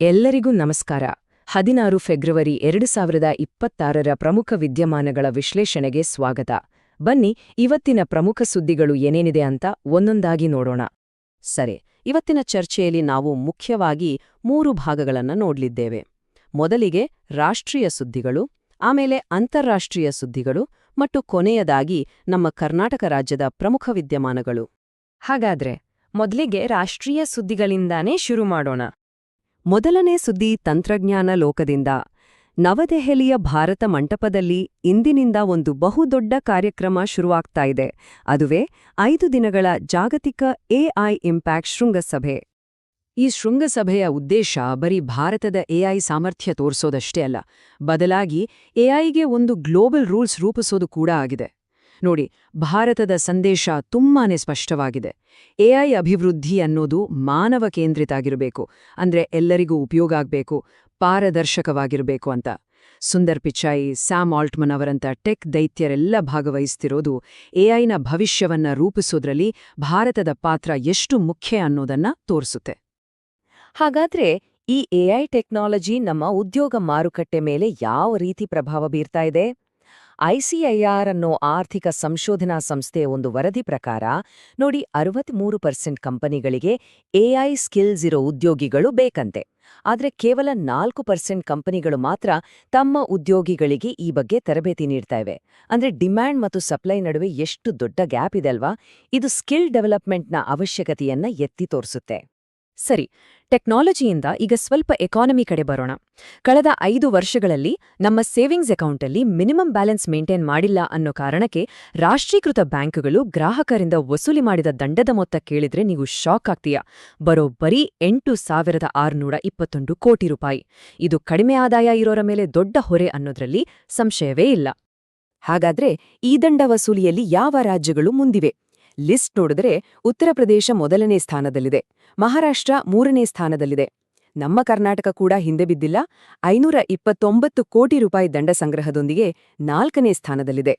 ಎಲ್ಲರಿಗೂ ನಮಸ್ಕಾರ. 16 ಫೆಬ್ರವರಿ 2026ರ ಪ್ರಮುಖ ವಿದ್ಯಮಾನಗಳ ವಿಶ್ಲೇಷಣೆಗೆ ಸ್ವಾಗತ. ಬನ್ನಿ, ಇವತ್ತಿನ ಪ್ರಮುಖ ಸುದ್ದಿಗಳು ಏನೇನಿದೆ ಅಂತ ಒಂದೊಂದಾಗಿ ನೋಡೋಣ. ಸರಿ, ಇವತ್ತಿನ ಚರ್ಚೆಯಲ್ಲಿ ನಾವು ಮುಖ್ಯವಾಗಿ 3 ಭಾಗಗಳನ್ನು ನೋಡಲಿದ್ದೇವೆ. ಮೊದಲಿಗೆ ರಾಷ್ಟ್ರೀಯ ಸುದ್ದಿಗಳು, ಆಮೇಲೆ ಅಂತಾರಾಷ್ಟ್ರೀಯ ಸುದ್ದಿಗಳು ಮತ್ತು ಕೊನೆಯದಾಗಿ ನಮ್ಮ ಕರ್ನಾಟಕ ರಾಜ್ಯದ ಪ್ರಮುಖ ವಿದ್ಯಮಾನಗಳು. ಹಾಗಾದ್ರೆ ಮೊದಲಿಗೆ ರಾಷ್ಟ್ರೀಯ ಸುದ್ದಿಗಳಿಂದಾನೇ ಶುರು ಮಾಡೋಣ. ಮೊದಲನೇ ಸುದ್ದಿ ತಂತ್ರಜ್ಞಾನ ಲೋಕದಿಂದ. ನವದೆಹಲಿಯ ಭಾರತ ಮಂಟಪದಲ್ಲಿ ಇಂದಿನಿಂದ ಒಂದು ಬಹುದೊಡ್ಡ ಕಾರ್ಯಕ್ರಮ ಶುರುವಾಗ್ತಾ ಇದೆ. ಅದುವೇ 5 ದಿನಗಳ ಜಾಗತಿಕ ಎಐ ಇಂಪ್ಯಾಕ್ಟ್ ಶೃಂಗಸಭೆ. ಈ ಶೃಂಗಸಭೆಯ ಉದ್ದೇಶ ಬರೀ ಭಾರತದ ಎಐ ಸಾಮರ್ಥ್ಯ ತೋರಿಸೋದಷ್ಟೇ ಅಲ್ಲ, ಬದಲಾಗಿ ಎಐಗೆ ಒಂದು ಗ್ಲೋಬಲ್ ರೂಲ್ಸ್ ರೂಪಿಸೋದು ಕೂಡ ಆಗಿದೆ. ನೋಡಿ, ಭಾರತದ ಸಂದೇಶ ತುಂಬಾನೇ ಸ್ಪಷ್ಟವಾಗಿದೆ. ಎಐ ಅಭಿವೃದ್ಧಿ ಅನ್ನೋದು ಮಾನವ ಕೇಂದ್ರಿತ ಆಗಿರಬೇಕು, ಅಂದ್ರೆ ಎಲ್ಲರಿಗೂ ಉಪಯೋಗ ಆಗಬೇಕು, ಪಾರದರ್ಶಕವಾಗಿರಬೇಕು ಅಂತ. ಸುಂದರ್ ಪಿಚಾಯಿ, ಸ್ಯಾಮ್ ಆಲ್ಟ್ಮನ್ ಅವರಂಥ ಟೆಕ್ ದೈತ್ಯರೆಲ್ಲ ಭಾಗವಹಿಸ್ತಿರೋದು ಎಐನ ಭವಿಷ್ಯವನ್ನ ರೂಪಿಸೋದ್ರಲ್ಲಿ ಭಾರತದ ಪಾತ್ರ ಎಷ್ಟು ಮುಖ್ಯ ಅನ್ನೋದನ್ನ ತೋರಿಸುತ್ತೆ. ಹಾಗಾದ್ರೆ ಈ ಎಐ ಟೆಕ್ನಾಲಜಿ ನಮ್ಮ ಉದ್ಯೋಗ ಮಾರುಕಟ್ಟೆ ಮೇಲೆ ಯಾವ ರೀತಿ ಪ್ರಭಾವ ಬೀರ್ತಾ ಇದೆ? ಐಸಿಐಆರ್ ಅನ್ನೋ ಆರ್ಥಿಕ ಸಂಶೋಧನಾ ಸಂಸ್ಥೆಯ ಒಂದು ವರದಿ ಪ್ರಕಾರ ನೋಡಿ, 63% ಕಂಪನಿಗಳಿಗೆ ಎಐ ಸ್ಕಿಲ್ಸ್ ಇರೋ ಉದ್ಯೋಗಿಗಳು ಬೇಕಂತೆ. ಆದ್ರೆ ಕೇವಲ 4% ಕಂಪನಿಗಳು ಮಾತ್ರ ತಮ್ಮ ಉದ್ಯೋಗಿಗಳಿಗೆ ಈ ಬಗ್ಗೆ ತರಬೇತಿ ನೀಡ್ತಾ ಇವೆ. ಅಂದ್ರೆ ಡಿಮ್ಯಾಂಡ್ ಮತ್ತು ಸಪ್ಲೈ ನಡುವೆ ಎಷ್ಟು ದೊಡ್ಡ ಗ್ಯಾಪ್ ಇದೆ ಅಲ್ವಾ? ಇದು ಸ್ಕಿಲ್ ಡೆವಲಪ್ಮೆಂಟ್ನ ಅವಶ್ಯಕತೆಯನ್ನ ಎತ್ತಿ ತೋರಿಸುತ್ತೆ. ಸರಿ, ಟೆಕ್ನಾಲಜಿಯಿಂದ ಈಗ ಸ್ವಲ್ಪ ಎಕಾನಮಿ ಕಡೆ ಬರೋಣ. ಕಳೆದ 5 ವರ್ಷಗಳಲ್ಲಿ ನಮ್ಮ ಸೇವಿಂಗ್ಸ್ ಅಕೌಂಟಲ್ಲಿ ಮಿನಿಮಮ್ ಬ್ಯಾಲೆನ್ಸ್ ಮೇಂಟೈನ್ ಮಾಡಿಲ್ಲ ಅನ್ನೋ ಕಾರಣಕ್ಕೆ ರಾಷ್ಟ್ರೀಕೃತ ಬ್ಯಾಂಕುಗಳು ಗ್ರಾಹಕರಿಂದ ವಸೂಲಿ ಮಾಡಿದ ದಂಡದ ಮೊತ್ತ ಕೇಳಿದ್ರೆ ನೀವು ಶಾಕ್ ಆಗ್ತೀಯಾ. ಬರೋಬ್ಬರಿ 8,621 ಕೋಟಿ ರೂಪಾಯಿ. ಇದು ಕಡಿಮೆ ಆದಾಯ ಇರೋರ ಮೇಲೆ ದೊಡ್ಡ ಹೊರೆ ಅನ್ನೋದ್ರಲ್ಲಿ ಸಂಶಯವೇ ಇಲ್ಲ. ಹಾಗಾದ್ರೆ ಈ ದಂಡ ವಸೂಲಿಯಲ್ಲಿ ಯಾವ ರಾಜ್ಯಗಳು ಮುಂದಿವೆ? ಲಿಸ್ಟ್ ನೋಡಿದ್ರೆ ಉತ್ತರ ಪ್ರದೇಶ ಮೊದಲನೇ ಸ್ಥಾನದಲ್ಲಿದೆ, ಮಹಾರಾಷ್ಟ್ರ 3ನೇ ಸ್ಥಾನದಲ್ಲಿದೆ. ನಮ್ಮ ಕರ್ನಾಟಕ ಕೂಡ ಹಿಂದೆ ಬಿದ್ದಿಲ್ಲ, 529 ಕೋಟಿ ರೂಪಾಯಿ ದಂಡ ಸಂಗ್ರಹದೊಂದಿಗೆ 4ನೇ ಸ್ಥಾನದಲ್ಲಿದೆ.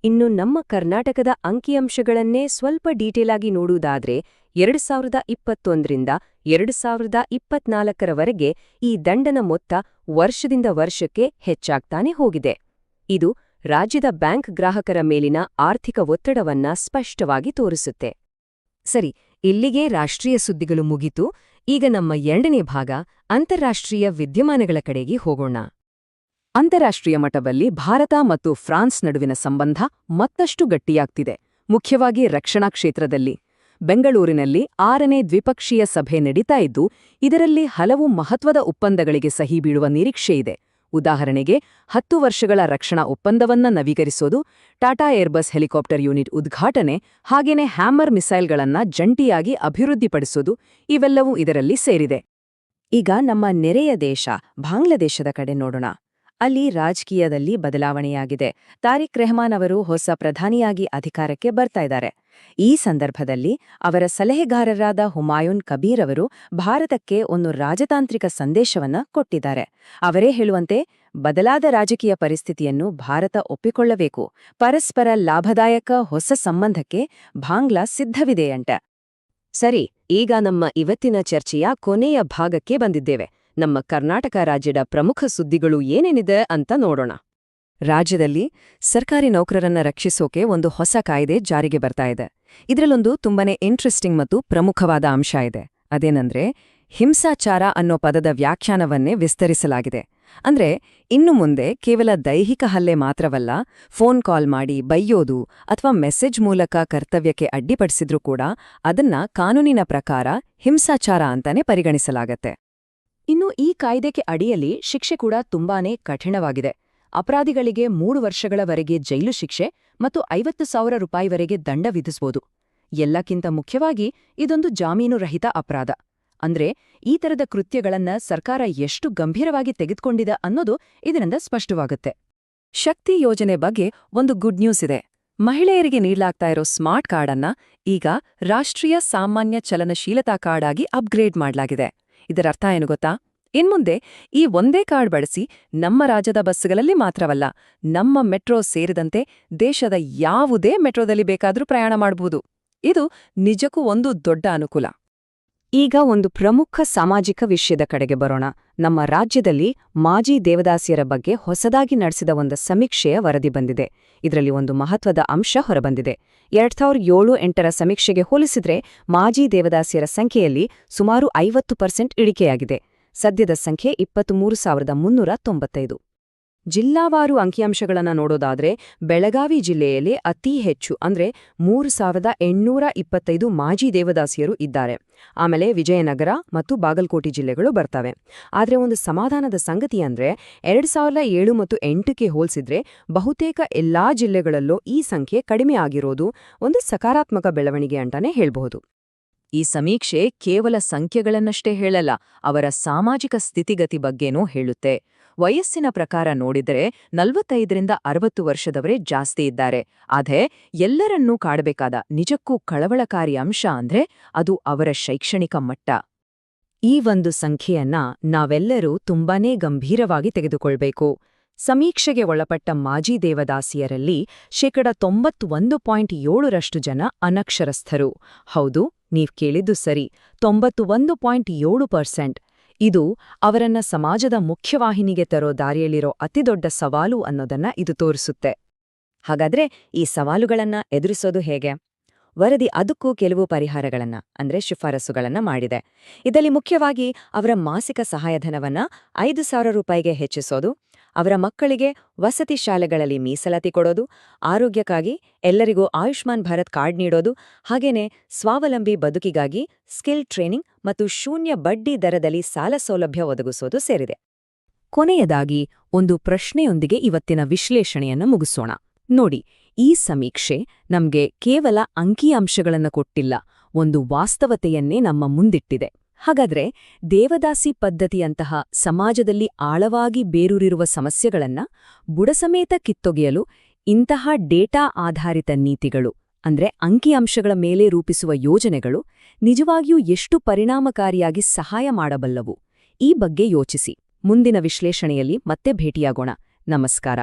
ಇನ್ನು ನಮ್ಮ ಕರ್ನಾಟಕದ ಅಂಕಿಅಂಶಗಳನ್ನೇ ಸ್ವಲ್ಪ ಡೀಟೇಲ್ ಆಗಿ ನೋಡುವುದಾದ್ರೆ 2021ರಿಂದ 2024ರವರೆಗೆ ಈ ದಂಡನ ಮೊತ್ತ ವರ್ಷದಿಂದ ವರ್ಷಕ್ಕೆ ಹೆಚ್ಚಾಗ್ತಾನೆ ಹೋಗಿದೆ. ಇದು ರಾಜ್ಯದ ಬ್ಯಾಂಕ್ ಗ್ರಾಹಕರ ಮೇಲಿನ ಆರ್ಥಿಕ ಒತ್ತಡವನ್ನ ಸ್ಪಷ್ಟವಾಗಿ ತೋರಿಸುತ್ತೆ. ಸರಿ, ಇಲ್ಲಿಗೆ ರಾಷ್ಟ್ರೀಯ ಸುದ್ದಿಗಳು ಮುಗಿತು. ಈಗ ನಮ್ಮ 2ನೇ ಭಾಗ ಅಂತಾರಾಷ್ಟ್ರೀಯ ವಿದ್ಯಮಾನಗಳ ಕಡೆಗೆ ಹೋಗೋಣ. ಅಂತಾರಾಷ್ಟ್ರೀಯ ಮಟ್ಟದಲ್ಲಿ ಭಾರತ ಮತ್ತು ಫ್ರಾನ್ಸ್ ನಡುವಿನ ಸಂಬಂಧ ಮತ್ತಷ್ಟು ಗಟ್ಟಿಯಾಗ್ತಿದೆ, ಮುಖ್ಯವಾಗಿ ರಕ್ಷಣಾ ಕ್ಷೇತ್ರದಲ್ಲಿ. ಬೆಂಗಳೂರಿನಲ್ಲಿ 6ನೇ ದ್ವಿಪಕ್ಷೀಯ ಸಭೆ ನಡೀತಾ ಇದ್ದು, ಇದರಲ್ಲಿ ಹಲವು ಮಹತ್ವದ ಒಪ್ಪಂದಗಳಿಗೆ ಸಹಿ ಬೀಳುವ ನಿರೀಕ್ಷೆ ಇದೆ. ಉದಾಹರಣೆಗೆ 10 ವರ್ಷಗಳ ರಕ್ಷಣಾ ಒಪ್ಪಂದವನ್ನ ನವೀಕರಿಸೋದು, ಟಾಟಾ ಏರ್ಬಸ್ ಹೆಲಿಕಾಪ್ಟರ್ ಯೂನಿಟ್ ಉದ್ಘಾಟನೆ, ಹಾಗೇನೆ ಹ್ಯಾಮರ್ ಮಿಸೈಲ್ಗಳನ್ನ ಜಂಟಿಯಾಗಿ ಅಭಿವೃದ್ಧಿಪಡಿಸೋದು, ಇವೆಲ್ಲವೂ ಇದರಲ್ಲಿ ಸೇರಿದೆ. ಈಗ ನಮ್ಮ ನೆರೆಯ ದೇಶ ಬಾಂಗ್ಲಾದೇಶದ ಕಡೆ ನೋಡೋಣ. ಅಲ್ಲಿ ರಾಜಕೀಯದಲ್ಲಿ ಬದಲಾವಣೆಯಾಗಿದೆ. ತಾರಿಕ್ ರೆಹಮಾನ್ ಅವರು ಹೊಸ ಪ್ರಧಾನಿಯಾಗಿ ಅಧಿಕಾರಕ್ಕೆ ಬರ್ತಾ ಇದ್ದಾರೆ. ಈ ಸಂದರ್ಭದಲ್ಲಿ ಅವರ ಸಲಹೆಗಾರರಾದ ಹುಮಾಯೂನ್ ಕಬೀರ್ ಅವರು ಭಾರತಕ್ಕೆ ಒಂದು ರಾಜತಾಂತ್ರಿಕ ಸಂದೇಶವನ್ನ ಕೊಟ್ಟಿದ್ದಾರೆ. ಅವರೇ ಹೇಳುವಂತೆ, ಬದಲಾದ ರಾಜಕೀಯ ಪರಿಸ್ಥಿತಿಯನ್ನು ಭಾರತ ಒಪ್ಪಿಕೊಳ್ಳಬೇಕು, ಪರಸ್ಪರ ಲಾಭದಾಯಕ ಹೊಸ ಸಂಬಂಧಕ್ಕೆ ಬಾಂಗ್ಲಾ ಸಿದ್ಧವಿದೆಯಂಟ. ಸರಿ, ಈಗ ನಮ್ಮ ಇವತ್ತಿನ ಚರ್ಚೆಯ ಕೊನೆಯ ಭಾಗಕ್ಕೆ ಬಂದಿದ್ದೇವೆ. ನಮ್ಮ ಕರ್ನಾಟಕ ರಾಜ್ಯದ ಪ್ರಮುಖ ಸುದ್ದಿಗಳು ಏನೇನಿದೆ ಅಂತ ನೋಡೋಣ. ರಾಜ್ಯದಲ್ಲಿ ಸರ್ಕಾರಿ ನೌಕರರನ್ನ ರಕ್ಷಿಸೋಕೆ ಒಂದು ಹೊಸ ಕಾಯ್ದೆ ಜಾರಿಗೆ ಬರ್ತಾ ಇದೆ. ಇದರಲ್ಲೊಂದು ತುಂಬಾನೇ ಇಂಟ್ರೆಸ್ಟಿಂಗ್ ಮತ್ತು ಪ್ರಮುಖವಾದ ಅಂಶ ಇದೆ. ಅದೇನಂದ್ರೆ, ಹಿಂಸಾಚಾರ ಅನ್ನೋ ಪದದ ವ್ಯಾಖ್ಯಾನವನ್ನೇ ವಿಸ್ತರಿಸಲಾಗಿದೆ. ಅಂದ್ರೆ ಇನ್ನು ಮುಂದೆ ಕೇವಲ ದೈಹಿಕ ಹಲ್ಲೆ ಮಾತ್ರವಲ್ಲ, ಫೋನ್ ಕಾಲ್ ಮಾಡಿ ಬೈಯೋದು ಅಥವಾ ಮೆಸೇಜ್ ಮೂಲಕ ಕರ್ತವ್ಯಕ್ಕೆ ಅಡ್ಡಿಪಡಿಸಿದ್ರೂ ಕೂಡ ಅದನ್ನ ಕಾನೂನಿನ ಪ್ರಕಾರ ಹಿಂಸಾಚಾರ ಅಂತಾನೆ ಪರಿಗಣಿಸಲಾಗತ್ತೆ. ಇನ್ನು ಈ ಕಾಯ್ದೆಗೆ ಅಡಿಯಲ್ಲಿ ಶಿಕ್ಷೆ ಕೂಡ ತುಂಬಾನೇ ಕಠಿಣವಾಗಿದೆ. ಅಪರಾಧಿಗಳಿಗೆ 3 ವರ್ಷಗಳವರೆಗೆ ಜೈಲು ಶಿಕ್ಷೆ ಮತ್ತು 50,000 ರೂಪಾಯಿವರೆಗೆ ದಂಡ ವಿಧಿಸಬಹುದು. ಎಲ್ಲಕ್ಕಿಂತ ಮುಖ್ಯವಾಗಿ ಇದೊಂದು ಜಾಮೀನು ರಹಿತ ಅಪರಾಧ. ಅಂದ್ರೆ ಈ ತರದ ಕೃತ್ಯಗಳನ್ನ ಸರ್ಕಾರ ಎಷ್ಟು ಗಂಭೀರವಾಗಿ ತೆಗೆದುಕೊಂಡಿದೆ ಅನ್ನೋದು ಇದರಿಂದ ಸ್ಪಷ್ಟವಾಗುತ್ತೆ. ಶಕ್ತಿ ಯೋಜನೆ ಬಗ್ಗೆ ಒಂದು ಗುಡ್ ನ್ಯೂಸ್ ಇದೆ. ಮಹಿಳೆಯರಿಗೆ ನೀಡಲಾಗ್ತಾ ಇರೋ ಸ್ಮಾರ್ಟ್ ಕಾರ್ಡ್ ಅನ್ನ ಈಗ ರಾಷ್ಟ್ರೀಯ ಸಾಮಾನ್ಯ ಚಲನಶೀಲತಾ ಕಾರ್ಡ್ ಆಗಿ ಅಪ್ಗ್ರೇಡ್ ಮಾಡಲಾಗಿದೆ. ಇದರರ್ಥ ಏನು ಗೊತ್ತಾ? ಇನ್ಮುಂದೆ ಈ ಒಂದೇ ಕಾರ್ಡ್ ಬಳಸಿ ನಮ್ಮ ರಾಜ್ಯದ ಬಸ್ಸುಗಳಲ್ಲಿ ಮಾತ್ರವಲ್ಲ, ನಮ್ಮ ಮೆಟ್ರೋ ಸೇರಿದಂತೆ ದೇಶದ ಯಾವುದೇ ಮೆಟ್ರೋದಲ್ಲಿ ಬೇಕಾದ್ರೂ ಪ್ರಯಾಣ ಮಾಡಬಹುದು. ಇದು ನಿಜಕ್ಕೂ ಒಂದು ದೊಡ್ಡ ಅನುಕೂಲ. ಈಗ ಒಂದು ಪ್ರಮುಖ ಸಾಮಾಜಿಕ ವಿಷಯದ ಕಡೆಗೆ ಬರೋಣ. ನಮ್ಮ ರಾಜ್ಯದಲ್ಲಿ ಮಾಜಿ ದೇವದಾಸಿಯರ ಬಗ್ಗೆ ಹೊಸದಾಗಿ ನಡೆಸಿದ ಒಂದು ಸಮೀಕ್ಷೆಯ ವರದಿ ಬಂದಿದೆ. ಇದರಲ್ಲಿ ಒಂದು ಮಹತ್ವದ ಅಂಶ ಹೊರಬಂದಿದೆ. 2007-8ರ ಸಮೀಕ್ಷೆಗೆ ಹೋಲಿಸಿದ್ರೆ ಮಾಜಿ ದೇವದಾಸಿಯರ ಸಂಖ್ಯೆಯಲ್ಲಿ ಸುಮಾರು 50% ಇಳಿಕೆಯಾಗಿದೆ. ಸದ್ಯದ ಸಂಖ್ಯೆ 23,395. ಜಿಲ್ಲಾವಾರು ಅಂಕಿಅಂಶಗಳನ್ನು ನೋಡೋದಾದ್ರೆ ಬೆಳಗಾವಿ ಜಿಲ್ಲೆಯಲ್ಲಿ ಅತಿ ಹೆಚ್ಚು ಅಂದ್ರೆ 3,825 ಮಾಜಿ ದೇವದಾಸಿಯರು ಇದ್ದಾರೆ. ಆಮೇಲೆ ವಿಜಯನಗರ ಮತ್ತು ಬಾಗಲಕೋಟೆ ಜಿಲ್ಲೆಗಳು ಬರ್ತವೆ. ಆದರೆ ಒಂದು ಸಮಾಧಾನದ ಸಂಗತಿ ಅಂದ್ರೆ 2007 ಮತ್ತು 8ಕ್ಕೆ ಹೋಲಿಸಿದ್ರೆ ಬಹುತೇಕ ಎಲ್ಲಾ ಜಿಲ್ಲೆಗಳಲ್ಲೂ ಈ ಸಂಖ್ಯೆ ಕಡಿಮೆ ಆಗಿರೋದು ಒಂದು ಸಕಾರಾತ್ಮಕ ಬೆಳವಣಿಗೆ ಅಂತಾನೆ ಹೇಳ್ಬಹುದು. ಈ ಸಮೀಕ್ಷೆ ಕೇವಲ ಸಂಖ್ಯೆಗಳನ್ನಷ್ಟೇ ಹೇಳಲ್ಲ, ಅವರ ಸಾಮಾಜಿಕ ಸ್ಥಿತಿಗತಿ ಬಗ್ಗೆನೂ ಹೇಳುತ್ತೆ. ವಯಸ್ಸಿನ ಪ್ರಕಾರ ನೋಡಿದರೆ 45ರಿಂದ 60 ವರ್ಷದವರೇ ಜಾಸ್ತಿ ಇದ್ದಾರೆ. ಆದ್ರೆ ಎಲ್ಲರನ್ನೂ ಕಾಡಬೇಕಾದ ನಿಜಕ್ಕೂ ಕಳವಳಕಾರಿ ಅಂಶ ಅಂದ್ರೆ ಅದು ಅವರ ಶೈಕ್ಷಣಿಕ ಮಟ್ಟ. ಈ ಒಂದು ಸಂಖ್ಯೆಯನ್ನ ನಾವೆಲ್ಲರೂ ತುಂಬಾನೇ ಗಂಭೀರವಾಗಿ ತೆಗೆದುಕೊಳ್ಬೇಕು. ಸಮೀಕ್ಷೆಗೆ ಒಳಪಟ್ಟ ಮಾಜಿ ದೇವದಾಸಿಯರಲ್ಲಿ 91.7% ಜನ ಅನಕ್ಷರಸ್ಥರು. ಹೌದು, ನೀವ್ ಕೇಳಿದ್ದು ಸರಿ, 91.7%. ಇದು ಅವರನ್ನ ಸಮಾಜದ ಮುಖ್ಯವಾಹಿನಿಗೆ ತರೋ ದಾರಿಯಲ್ಲಿರೋ ಅತಿದೊಡ್ಡ ಸವಾಲು ಅನ್ನೋದನ್ನ ಇದು ತೋರಿಸುತ್ತೆ. ಹಾಗಾದ್ರೆ ಈ ಸವಾಲುಗಳನ್ನ ಎದುರಿಸೋದು ಹೇಗೆ? ವರದಿ ಅದಕ್ಕೂ ಕೆಲವು ಪರಿಹಾರಗಳನ್ನ ಅಂದ್ರೆ ಶಿಫಾರಸುಗಳನ್ನ ಮಾಡಿದೆ. ಇದರಲ್ಲಿ ಮುಖ್ಯವಾಗಿ ಅವರ ಮಾಸಿಕ ಸಹಾಯಧನವನ್ನ 5,000 ರೂಪಾಯಿಗೆ ಹೆಚ್ಚಿಸೋದು, ಅವರ ಮಕ್ಕಳಿಗೆ ವಸತಿ ಶಾಲೆಗಳಲ್ಲಿ ಮೀಸಲಾತಿ ಕೊಡೋದು, ಆರೋಗ್ಯಕ್ಕಾಗಿ ಎಲ್ಲರಿಗೂ ಆಯುಷ್ಮಾನ್ ಭಾರತ್ ಕಾರ್ಡ್ ನೀಡೋದು, ಹಾಗೇನೆ ಸ್ವಾವಲಂಬಿ ಬದುಕಿಗಾಗಿ ಸ್ಕಿಲ್ ಟ್ರೈನಿಂಗ್ ಮತ್ತು ಶೂನ್ಯ ಬಡ್ಡಿ ದರದಲ್ಲಿ ಸಾಲ ಸೌಲಭ್ಯ ಒದಗಿಸೋದು ಸೇರಿದೆ. ಕೊನೆಯದಾಗಿ ಒಂದು ಪ್ರಶ್ನೆಯೊಂದಿಗೆ ಇವತ್ತಿನ ವಿಶ್ಲೇಷಣೆಯನ್ನು ಮುಗಿಸೋಣ. ನೋಡಿ, ಈ ಸಮೀಕ್ಷೆ ನಮ್ಗೆ ಕೇವಲ ಅಂಕಿಅಂಶಗಳನ್ನು ಕೊಟ್ಟಿಲ್ಲ, ಒಂದು ವಾಸ್ತವತೆಯನ್ನೇ ನಮ್ಮ ಮುಂದಿಟ್ಟಿದೆ. ಹಾಗಾದ್ರೆ ದೇವದಾಸಿ ಪದ್ಧತಿಯಂತಹ ಸಮಾಜದಲ್ಲಿ ಆಳವಾಗಿ ಬೇರೂರಿರುವ ಸಮಸ್ಯೆಗಳನ್ನ ಬುಡಸಮೇತ ಕಿತ್ತೊಗೆಯಲು ಇಂತಹ ಡೇಟಾ ಆಧಾರಿತ ನೀತಿಗಳು ಅಂದ್ರೆ ಅಂಕಿಅಂಶಗಳ ಮೇಲೆ ರೂಪಿಸುವ ಯೋಜನೆಗಳು ನಿಜವಾಗಿಯೂ ಎಷ್ಟು ಪರಿಣಾಮಕಾರಿಯಾಗಿ ಸಹಾಯ ಮಾಡಬಲ್ಲವು? ಈ ಬಗ್ಗೆ ಯೋಚಿಸಿ. ಮುಂದಿನ ವಿಶ್ಲೇಷಣೆಯಲ್ಲಿ ಮತ್ತೆ ಭೇಟಿಯಾಗೋಣ. ನಮಸ್ಕಾರ.